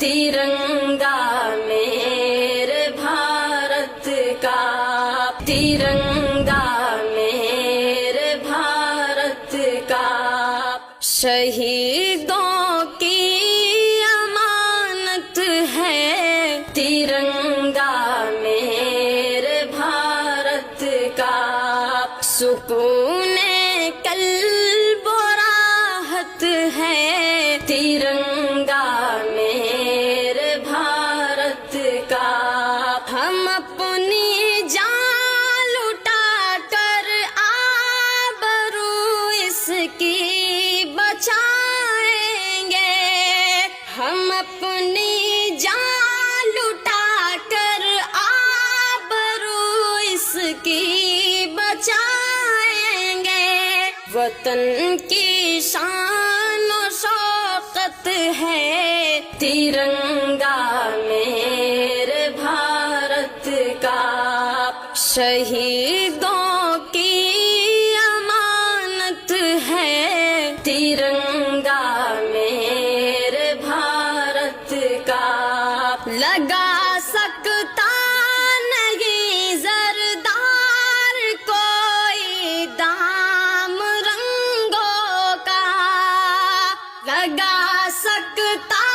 तिरंगा मेरे भारत का, तिरंगा मेरे भारत का, शहीदों की अमानत है तिरंगा मेरे भारत का, सुकून कल्ब और राहत है तिरंगा मेरे भारत का। हम अपनी जान लुटा कर आबरू इसकी बचाएंगे, हम अपनी जान लुटा कर आबरू इसकी बचाएंगे, वतन की शान और शौकत है तिरंगा मेरे भारत का, शहीदों की अमानत है तिरंगा मेरे भारत का। लगा सकता नहीं जरदार कोई दाम रंगों का, लगा सकता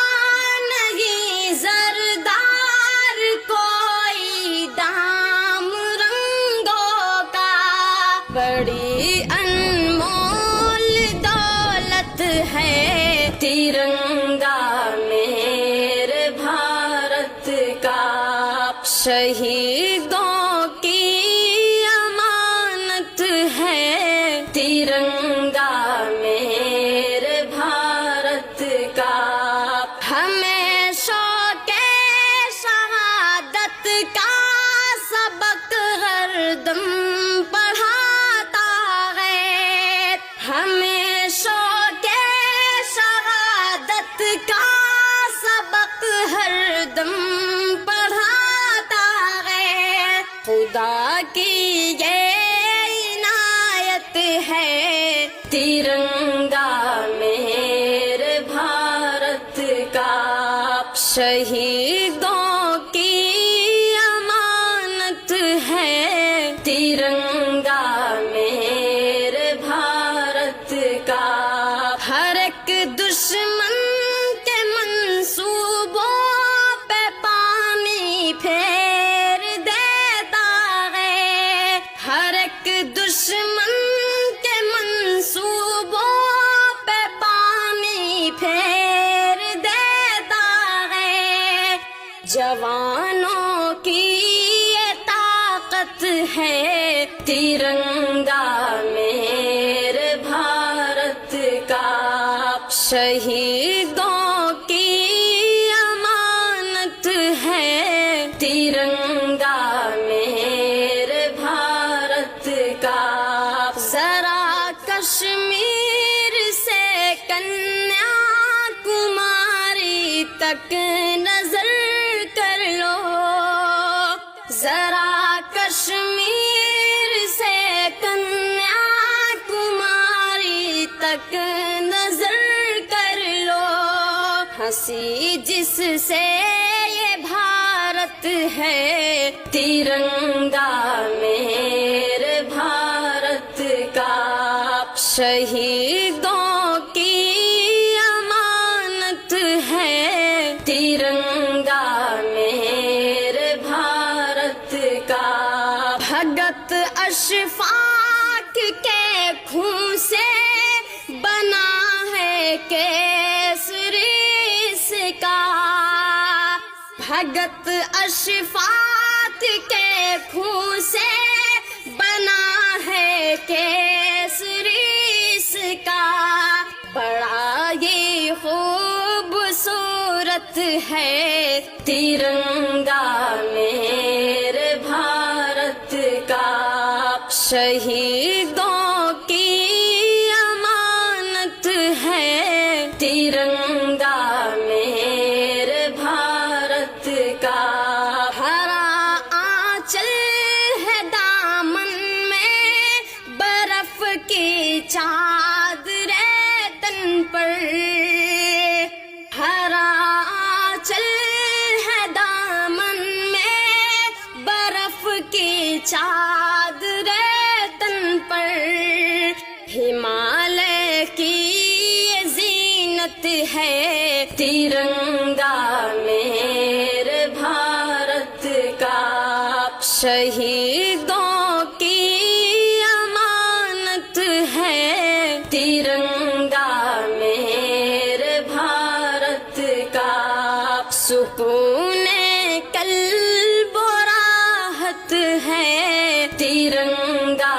नहीं जरदार कोई दाम रंगों का, बड़ी अनमोल दौलत है तिरंगा मेरे भारत का, शहीदों की अमानत है तिरंगा मेरे भारत का। हमें शौक़े शहादत का सबक हरदम पढ़ाता है, हमें शौक़े शहादत का सबक हरदम पढ़ाता है, खुदा की ये इनायत है तिरंगा मेरे भारत का, शहीदों की अमानत है तिरंगा मेरे भारत का। हर एक दुश्मन के मंसूबों पे पानी फेर देता है, हर एक दुश्मन के मंसूबों पे पानी फेर देता है, जवानों की ये ताकत है तिरंगा मेरे भारत का, शहीदों की अमानत है तिरंगा मेरे भारत का। जरा कश्मीर से कन्याकुमारी तक नजर कर लो, जरा कश्मीर से कन्याकुमारी तक नजर कर लो, हंसी जिससे ये भारत है तिरंगा मेरे भारत का, शहीदों की अमानत है तिरंगा मेरे भारत का। भगत अशफाक के खून से बना है केसरी इसका, भगत अशफाक के खून से बना है केसरी इसका, बड़ा ये खूबसूरत है तिरंगा मेरे भारत का, शहीदों की अमानत है तिरंगा मेरे भारत का। हरा आंचल है दामन में बर्फ की चादरें तन पर, हरा आंचल کی یہ زینت ہے ترنگا میرے بھارت کا، شہیدوں کی امانت ہے ترنگا میرے بھارت کا، سکون قلب و راحت ہے ترنگا